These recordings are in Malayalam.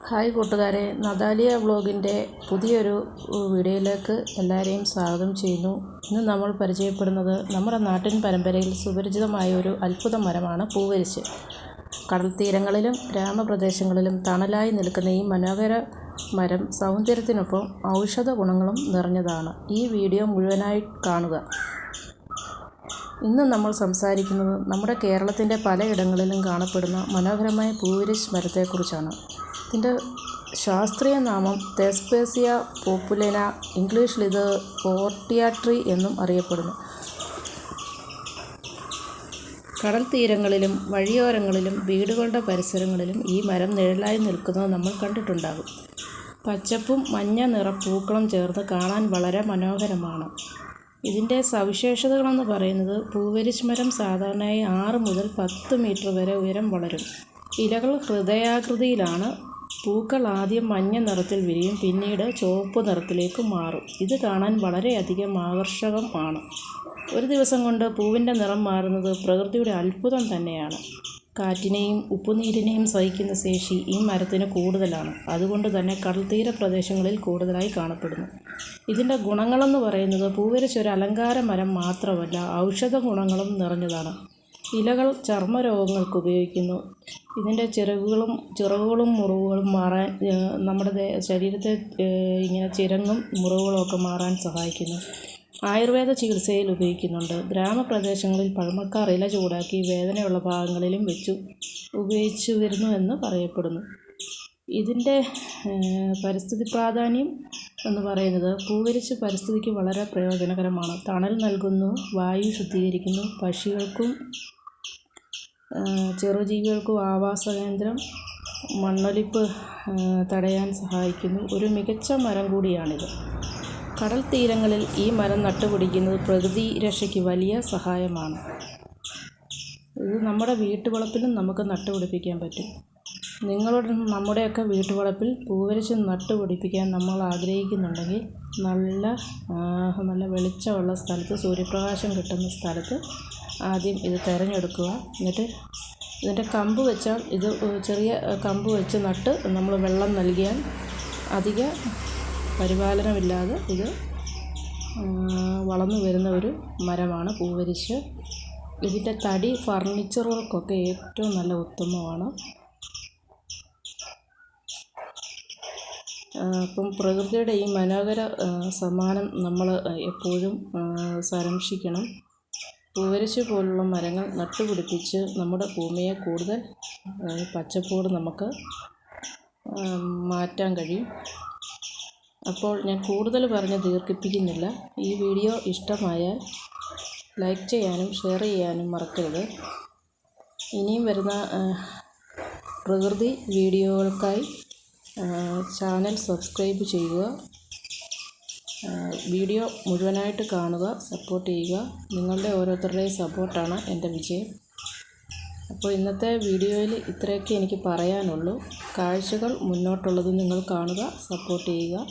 ഹായ് കൂട്ടുകാരെ, നതാലിയ വ്ലോഗിൻ്റെ പുതിയൊരു വീഡിയോയിലേക്ക് എല്ലാവരെയും സ്വാഗതം ചെയ്യുന്നു. ഇന്ന് നമ്മൾ പരിചയപ്പെടുന്നത് നമ്മുടെ നാട്ടിൻ പരമ്പരയിൽ സുപരിചിതമായ ഒരു അത്ഭുത മരമാണ് പൂവരിശ്. കടൽ തീരങ്ങളിലും ഗ്രാമപ്രദേശങ്ങളിലും തണലായി നിൽക്കുന്ന ഈ മനോഹര മരം സൗന്ദര്യത്തിനൊപ്പം ഔഷധ ഗുണങ്ങളും നിറഞ്ഞതാണ്. ഈ വീഡിയോ മുഴുവനായി കാണുക. ഇന്ന് നമ്മൾ സംസാരിക്കുന്നത് നമ്മുടെ കേരളത്തിൻ്റെ പലയിടങ്ങളിലും കാണപ്പെടുന്ന മനോഹരമായ പൂവരിശ് മരത്തെക്കുറിച്ചാണ്. ഇതിൻ്റെ ശാസ്ത്രീയ നാമം തെസ്പേസിയ പോപ്പുലേന, ഇംഗ്ലീഷിൽ ഇത് കോർട്ടിയ ട്രീ എന്നും അറിയപ്പെടുന്നു. കടൽ തീരങ്ങളിലും വഴിയോരങ്ങളിലും വീടുകളുടെ പരിസരങ്ങളിലും ഈ മരം നിഴലായി നിൽക്കുന്നത് നമ്മൾ കണ്ടിട്ടുണ്ടാകും. പച്ചപ്പും മഞ്ഞ നിറ പൂക്കളും ചേർന്ന് കാണാൻ വളരെ മനോഹരമാണ്. ഇതിൻ്റെ സവിശേഷതകളെന്ന് പറയുന്നത് പൂവരിശ് മരം സാധാരണയായി 6 മുതൽ 10 മീറ്റർ വരെ ഉയരം വളരും. ഇലകൾ ഹൃദയാകൃതിയിലാണ്. പൂക്കൾ ആദ്യം മഞ്ഞ നിറത്തിൽ വിരിയും, പിന്നീട് ചുവപ്പ് നിറത്തിലേക്ക് മാറും. ഇത് കാണാൻ വളരെയധികം ആകർഷകമാണ്. ഒരു ദിവസം കൊണ്ട് പൂവിൻ്റെ നിറം മാറുന്നത് പ്രകൃതിയുടെ അത്ഭുതം തന്നെയാണ്. കാറ്റിനെയും ഉപ്പുനീരിനെയും സഹിക്കുന്ന ശേഷി ഈ മരത്തിന് കൂടുതലാണ്. അതുകൊണ്ട് തന്നെ കടൽത്തീര പ്രദേശങ്ങളിൽ കൂടുതലായി കാണപ്പെടുന്നു. ഇതിൻ്റെ ഗുണങ്ങളെന്ന് പറയുന്നത് പൂവരിശ് ഒരു അലങ്കാര മരം മാത്രമല്ല, ഔഷധ ഗുണങ്ങളും നിറഞ്ഞതാണ്. ഇലകൾ ചർമ്മരോഗങ്ങൾക്ക് ഉപയോഗിക്കുന്നു. ഇതിൻ്റെ ചിറകുകളും മുറിവുകളും മാറാൻ, നമ്മുടെ ശരീരത്തെ ഇങ്ങനെ ചിരങ്ങും മുറിവുകളും ഒക്കെ മാറാൻ സഹായിക്കുന്നു. ആയുർവേദ ചികിത്സയിൽ ഉപയോഗിക്കുന്നുണ്ട്. ഗ്രാമപ്രദേശങ്ങളിൽ പഴമക്കാർ ഇല ചൂടാക്കി വേദനയുള്ള ഭാഗങ്ങളിലും ഉപയോഗിച്ചു വരുന്നു എന്ന് പറയപ്പെടുന്നു. ഇതിൻ്റെ പരിസ്ഥിതി പ്രാധാന്യം എന്ന് പറയുന്നത് പൂവരിശ് പരിസ്ഥിതിക്ക് വളരെ പ്രയോജനകരമാണ്. തണൽ നൽകുന്നു, വായു ശുദ്ധീകരിക്കുന്നു, പക്ഷികൾക്കും ചെറുജീവികൾക്കും ആവാസ കേന്ദ്രം, മണ്ണൊലിപ്പ് തടയാൻ സഹായിക്കുന്നു. ഒരു മികച്ച മരം കൂടിയാണിത്. കടൽ തീരങ്ങളിൽ ഈ മരം നട്ടുപിടിക്കുന്നത് പ്രകൃതി രക്ഷയ്ക്ക് വലിയ സഹായമാണ്. ഇത് നമ്മുടെ വീട്ടുവളപ്പിലും നമുക്ക് നട്ടുപിടിപ്പിക്കാൻ പറ്റും. നമ്മുടെയൊക്കെ വീട്ടുവളപ്പിൽ പൂവരിശ് നട്ടുപിടിപ്പിക്കാൻ നമ്മൾ ആഗ്രഹിക്കുന്നുണ്ടെങ്കിൽ നല്ല വെളിച്ചമുള്ള സ്ഥലത്ത്, സൂര്യപ്രകാശം കിട്ടുന്ന സ്ഥലത്ത് ആദ്യം ഇത് തിരഞ്ഞെടുക്കുക. എന്നിട്ട് ഇതിൻ്റെ കമ്പ് വെച്ചാൽ, ഇത് ചെറിയ കമ്പ് വെച്ച് നട്ട് നമ്മൾ വെള്ളം നൽകിയാൽ അധിക പരിപാലനമില്ലാതെ ഇത് വളർന്നു വരുന്ന ഒരു മരമാണ് പൂവരിശ്. ഇതിൻ്റെ തടി ഫർണിച്ചറുകൾക്കൊക്കെ ഏറ്റവും നല്ല ഉത്തമമാണ്. അപ്പം പ്രകൃതിയുടെ ഈ മനോഹര സമ്മാനം നമ്മൾ എപ്പോഴും സംരക്ഷിക്കണം. പൂവരിശ് പോലുള്ള മരങ്ങൾ നട്ടുപിടിപ്പിച്ച് നമ്മുടെ ഭൂമിയെ കൂടുതൽ പച്ചപ്പോട് നമുക്ക് മാറ്റാൻ കഴിയും. അപ്പോൾ ഞാൻ കൂടുതൽ പറഞ്ഞ് ദീർഘിപ്പിക്കുന്നില്ല. ഈ വീഡിയോ ഇഷ്ടമായാൽ ലൈക്ക് ചെയ്യാനും ഷെയർ ചെയ്യാനും മറക്കരുത്. ഇനിയും വരുന്ന പ്രകൃതി വീഡിയോകൾക്കായി ചാനൽ സബ്സ്ക്രൈബ് ചെയ്യുക. വീഡിയോ മുഴുവനായിട്ട് കാണുക, സപ്പോർട്ട് ചെയ്യുക. നിങ്ങളുടെ ഓരോരുത്തരുടെയും സപ്പോർട്ടാണ് എൻ്റെ വിജയം. അപ്പോൾ ഇന്നത്തെ വീഡിയോയിൽ ഇത്രയൊക്കെ എനിക്ക് പറയാനുള്ളൂ. കാഴ്ചകൾ മുന്നോട്ടുള്ളത് നിങ്ങൾ കാണുക, സപ്പോർട്ട് ചെയ്യുക.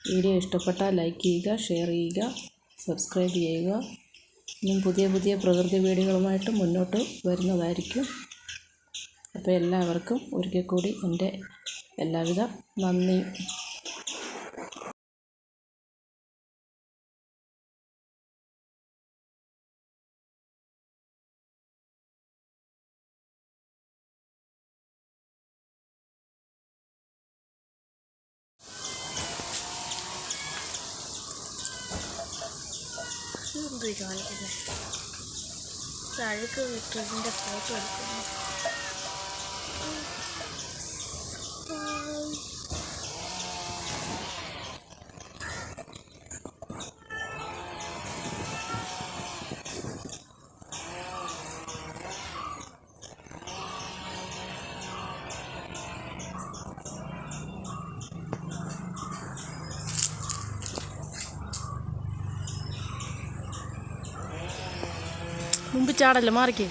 വീഡിയോ ഇഷ്ടപ്പെട്ടാൽ ലൈക്ക് ചെയ്യുക, ഷെയർ ചെയ്യുക, സബ്സ്ക്രൈബ് ചെയ്യുക. ഇനിയും പുതിയ പ്രകൃതി വീഡിയോകളുമായിട്ട് മുന്നോട്ട് വരുന്നതായിരിക്കും. അപ്പോൾ എല്ലാവർക്കും ഒരിക്കൽ കൂടി എൻ്റെ എല്ലാവിധ നന്ദിയും. അഴുക്ക് വിട്ടതിൻ്റെ ഫോട്ടോ എടുക്കുന്നു. മുമ്പ് ചാടല്ലേ, മാറിക്കേ.